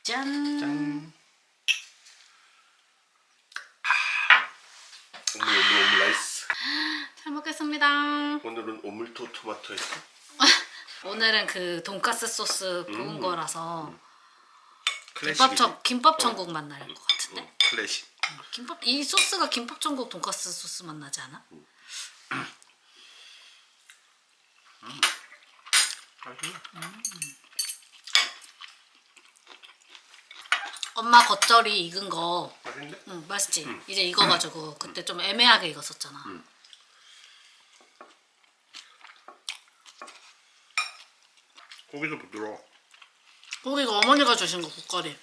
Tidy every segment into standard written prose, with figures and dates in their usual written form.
짠. 짠. 오물라이스. 잘 먹겠습니다. 오늘은 오물토 토마토 했어? 오늘은 그 돈가스 소스 부은 거라서 클래식이지? 김밥 천국 맛 날 것 같은데? 클래식. 김밥 이 소스가 김밥 천국 돈가스 소스 맛 나지 않아? 엄마 겉절이 익은 거. 맛있는데? 응, 맛있지? 이제 익어가지고 그때 좀 애매하게 익었었잖아. 고기도 부드러워. 고기가 어머니가 주신 거 국거리.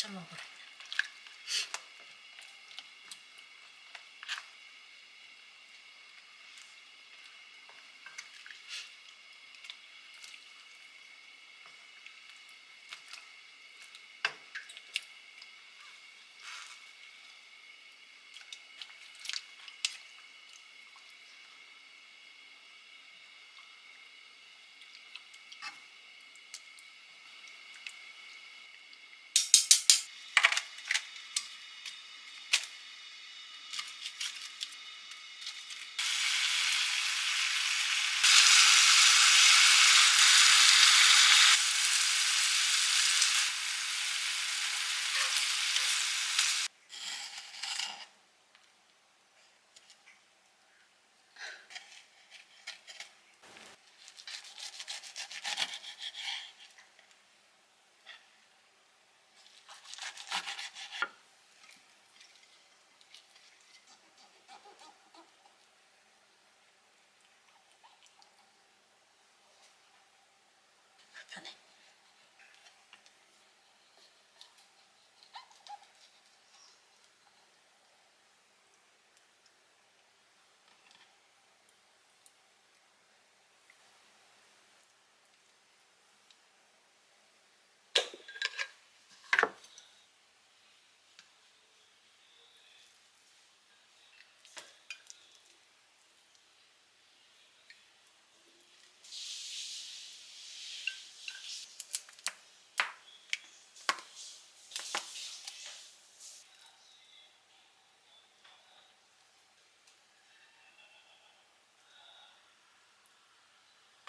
참 먹으래. 불편해.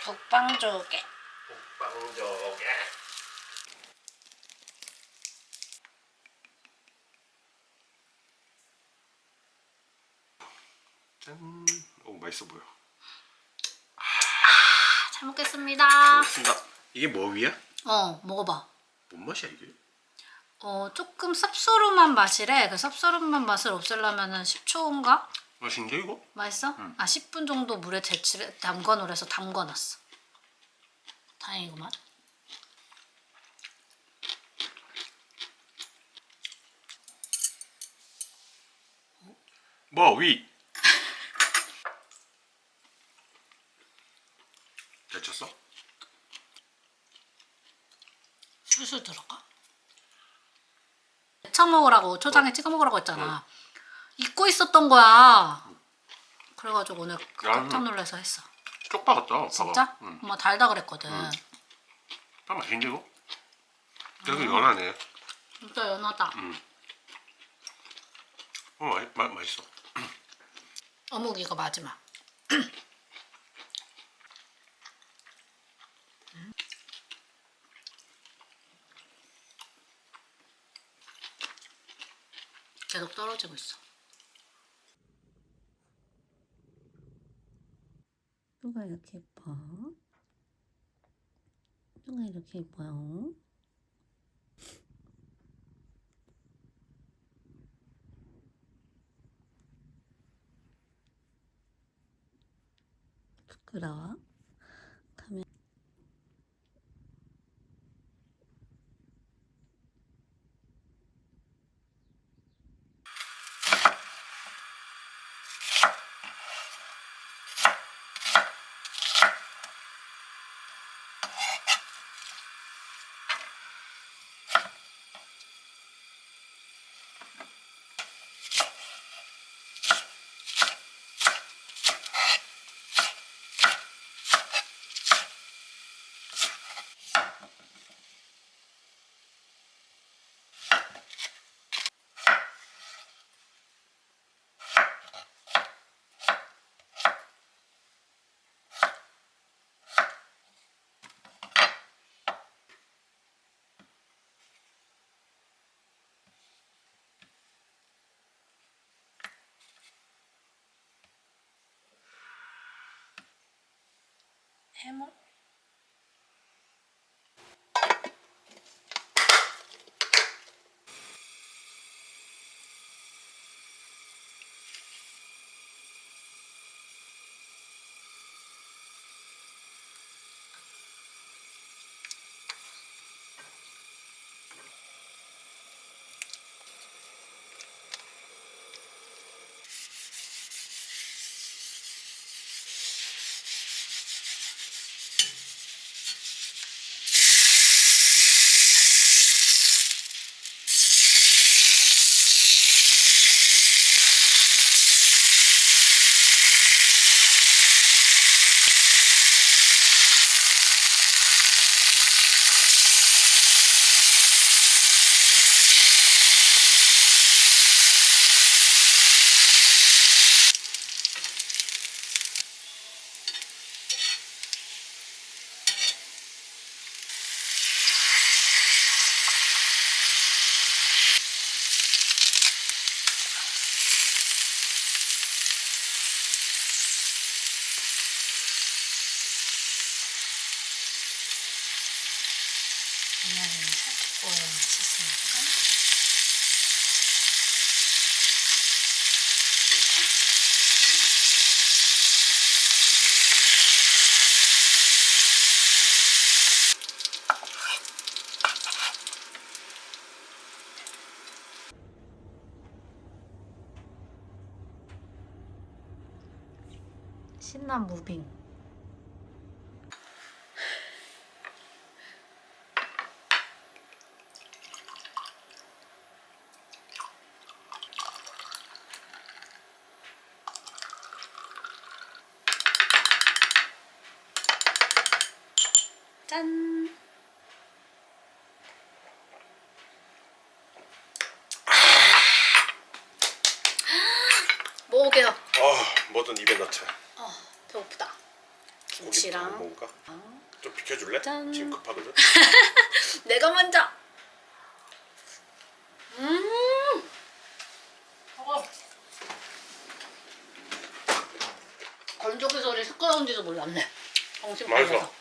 북방조개. 빵조개. 짠. 오 맛있어 보여. 잘 먹겠습니다. 좋습니다. 이게 뭐 위야? 먹어봐. 뭔 맛이야 이게? 조금 쌉소름한 맛이래. 그 쌉소름한 맛을 없애려면은 10초인가? 맛있는데 이거? 맛있어? 10분 정도 물에 담궈놓으래서 담궈놨어. 다행이구만. 뭐 위? 데쳤어? 술술 들어가. 데쳐 먹으라고 초장에 찍어 먹으라고 했잖아. 잊고 있었던 거야. 그래가지고 오늘 깜짝 놀라서 했어. 쪽파 같다. 진짜? 엄마 달다 그랬거든. 아 맛있는데 이거? 되게 연하네. 진짜 연하다. 맛있어. 어묵 이거 마지막. 계속 떨어지고 있어. 누가 이렇게 예뻐? 누가 이렇게 예뻐요? 부끄러워? 가면 해물? 그냥 살짝 구워야 맛있으니까. 신난 무빙. 짠. 먹을게요. 뭐든 입에 넣자. 배고프다. 김치랑. 고기 먹을까? 좀 비켜줄래? 짠. 지금 급하거든. 내가 먼저. 건조기 소리 시끄러운지도 몰랐네. 정신 맛있어. 팔려서.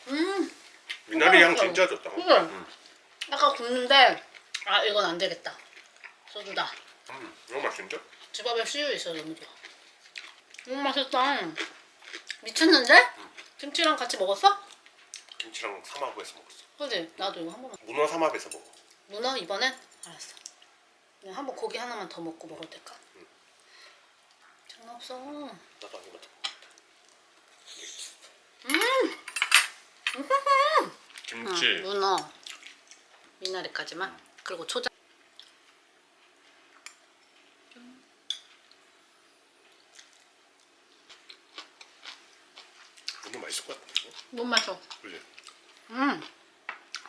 미나리 향 맛있어. 진짜 좋다. 그래. 아까 굽는데 아 이건 안 되겠다. 소주다. 너무 맛있는데? 집 앞에 CU 있어 너무 좋아. 맛있다. 미쳤는데? 김치랑 같이 먹었어? 김치랑 삼합에서 먹었어. 그지? 나도 이거 한 번만. 문어 삼합에서 먹어. 문어 이번엔? 알았어. 그냥 한번 고기 하나만 더 먹고 먹어도 될까? 장난 없어. 나도 한 입만 더. 김치. 문어 미나리까지만. 그리고 초장. 문어 맛있을 것 같은데? 너무 맛있어. 그지?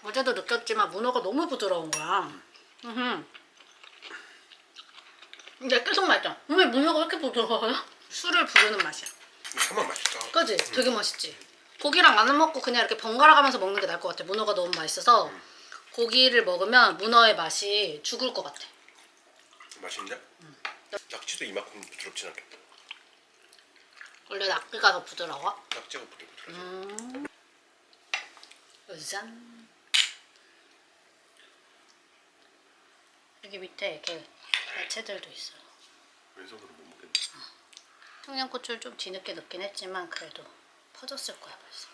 어제도 느꼈지만 문어가 너무 부드러운 거야. 근데 계속 맛있죠? 왜 문어가 왜 이렇게 부드러워요? 술을 부르는 맛이야. 삼합 맛있다. 그지? 되게 맛있지? 고기랑 안 먹고 그냥 이렇게 번갈아 가면서 먹는 게 나을 것 같아. 문어가 너무 맛있어서 고기를 먹으면 문어의 맛이 죽을 것 같아. 맛있는데? 낙지도 이만큼 부드럽진 않겠다. 원래 낙지가 더 부드러워? 낙지가 부드러워. 짠. 여기 밑에 이렇게 야채들도 있어요. 왼손으로 못 먹겠네. 청양고추를 좀 뒤늦게 넣긴 했지만 그래도 퍼졌을 거야 벌써.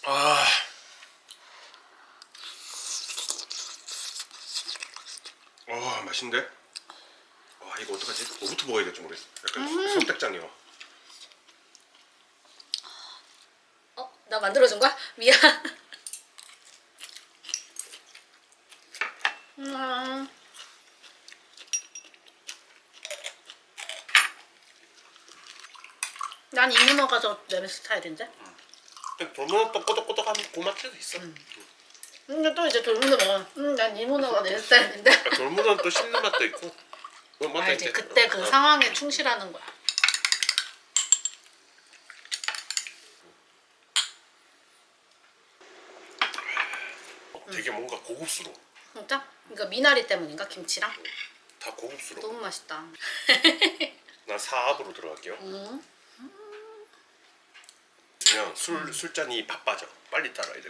아. 맛있는데? 와 이거 어떡하지? 뭐부터 먹어야 될지 모르겠어. 약간 선택장이야. 나 만들어준 거야? 미안. 난 이 문어가 더 내 스타일인데? 돌문어도 꼬덕꼬덕한 그 맛도 있어. 근데 또 이제 돌문어 먹으면 난 이 문어가 내 스타일인데? 돌문어는 또 씹는 맛도 있고. 그런 맛도 알지? 있대. 그때 그 상황에 충실하는 거야. 되게 뭔가 고급스러워. 진짜? 그러니까 미나리 때문인가? 김치랑? 다 고급스러워. 너무 맛있다. 난 사합으로 들어갈게요. 그냥 술잔이 바빠져. 빨리 따라야 돼.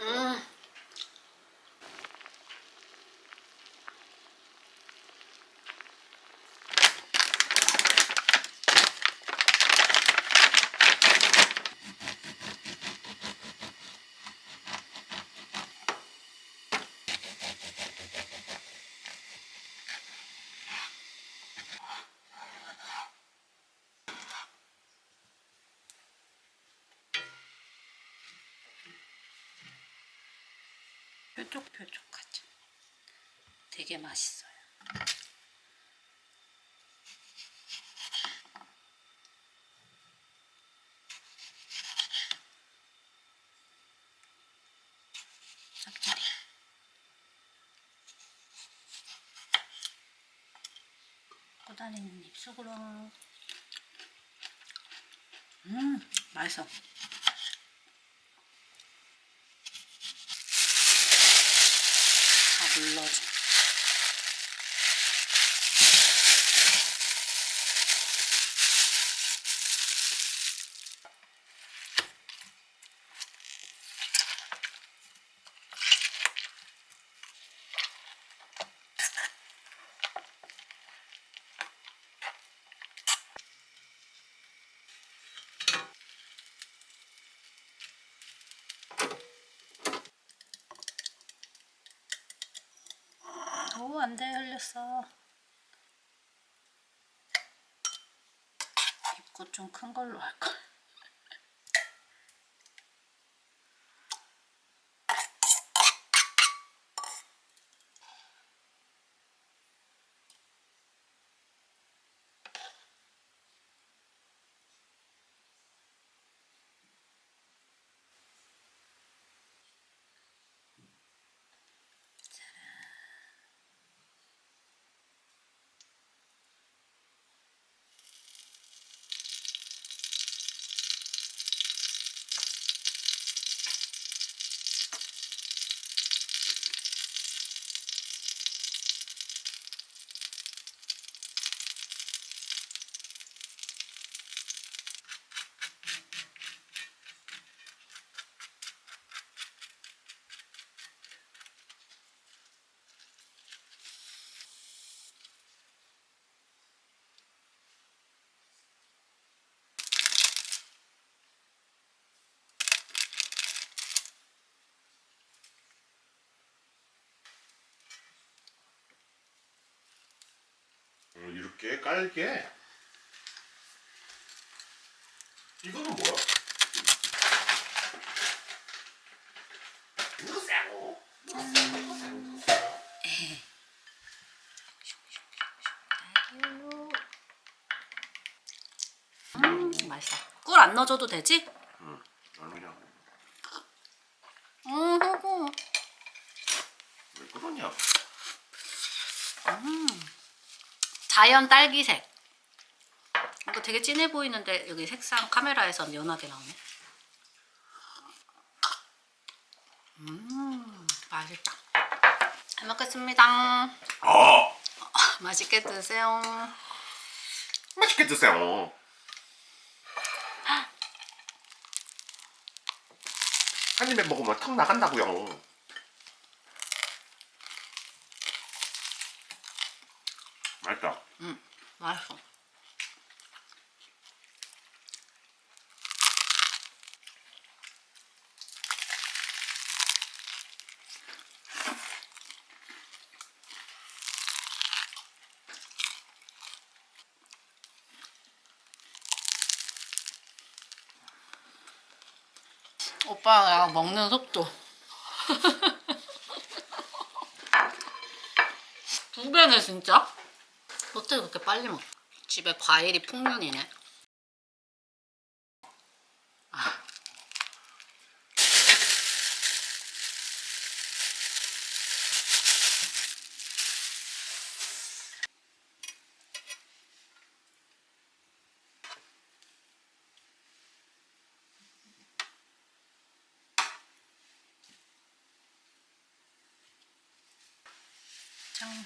뾰족뾰족하죠. 되게 맛있어요. 짭짤이. 꼬다리는 입속으로. 맛있어. 다 눌러줘. 오, 안 돼, 흘렸어. 입고 좀 큰 걸로 할걸. 얇게 깔게. 이거는 뭐야? 맛있어. 꿀 안 넣어줘도 되지? 나는 그냥 음. 왜 그러냐? 자연 딸기색. 이거 되게 진해 보이는데 여기 색상 카메라에선 연하게 나오네. 맛있다. 잘 먹겠습니다. 아, 맛있게 드세요. 맛있게 드세요. 한 입에 먹으면 턱 나간다고요. 맛있다. 맛있어. 오빠랑 먹는 속도 2배네 진짜? 어떻게 그렇게 빨리 먹어? 집에 과일이 풍년이네. 짠.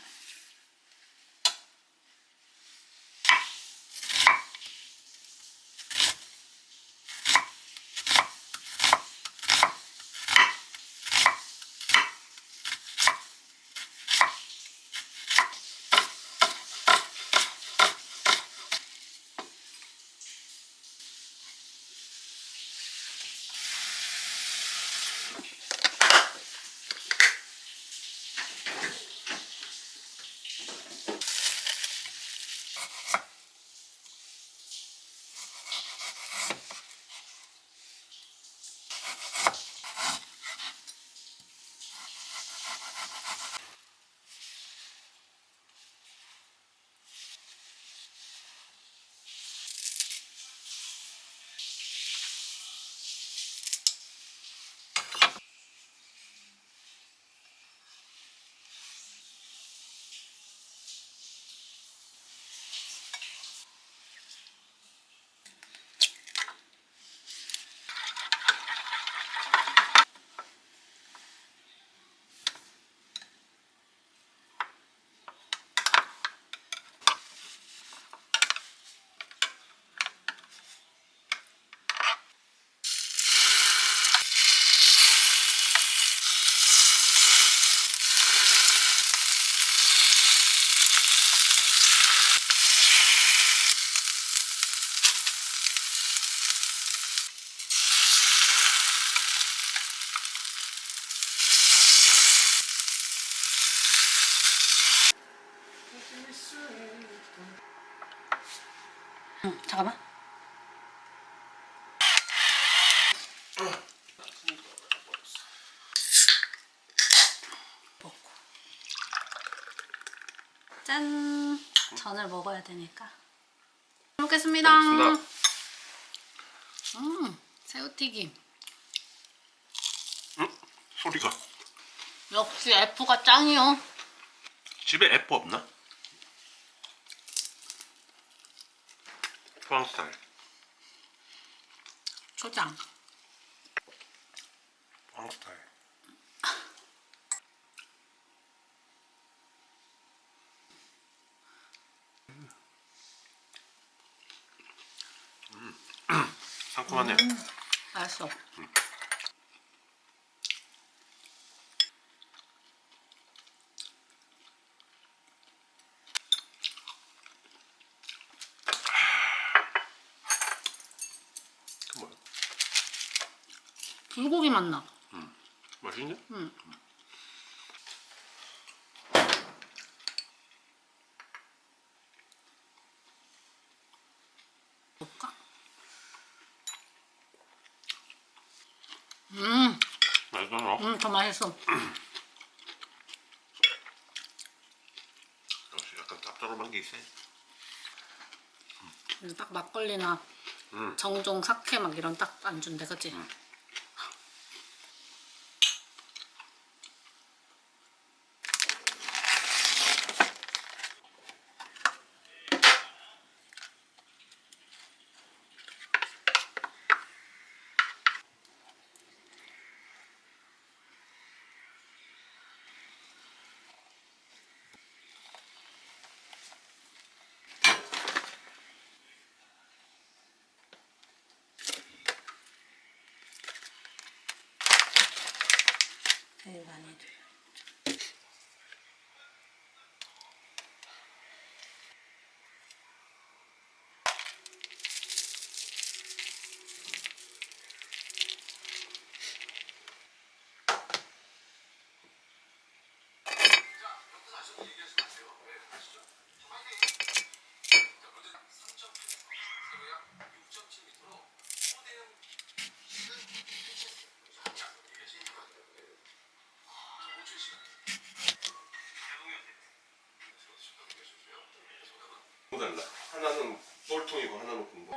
잠깐만. 먹고. 짠. 전을 먹어야 되니까. 잘 먹겠습니다. 먹겠습니다. 새우튀김. 소리가. 역시 F가 짱이요. 집에 F 없나? 포항 스타일. 초장. 포항 스타일. 상큼하네. 맛있어. 그 뭐야? 불고기 맛 나. 맛있네? 맛있어. 더 맛있어. 역시 약간 짭조름한 게 있어. 딱 막걸리나 정종 사케 막 이런 딱 안주인데 그치? 되게 많이 돼. 너무 달라. 하나는 뻘통이고 하나는 공부.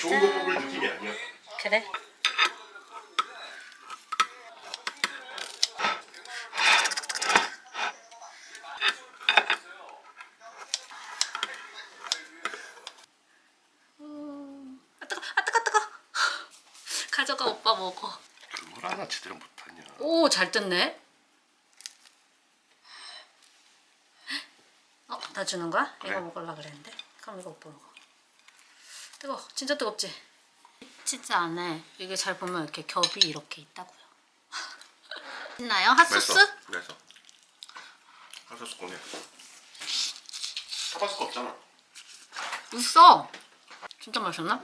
좋은 거 뽑을 느낌이 아니야. 그래? 아 뜨거, 아 뜨거, 뜨거. 가져가 오빠 먹어. 뭘 하나 제대로 못하냐. 오, 잘 뜯네. 나 주는 거야? 그래. 이거 먹으려고 그랬는데. 그럼 이거 오빠 먹어. 뜨거, 진짜 뜨겁지? 치즈 안에 이게 잘 보면 이렇게 겹이 이렇게 있다고요. 있나요? 핫소스? 맛있어. 핫소스 꺼내. 타바스코 없잖아. 있어. 진짜 맛있나?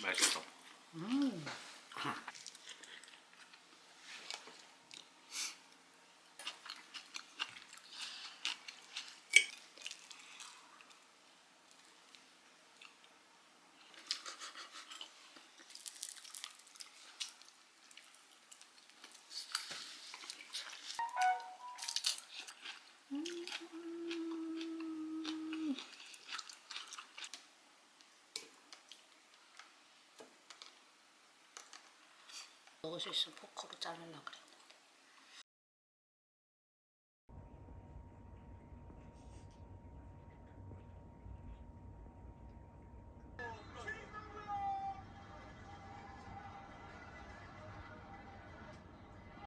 맛있어. 먹을 수 있으면 포크로 자르려고 그래.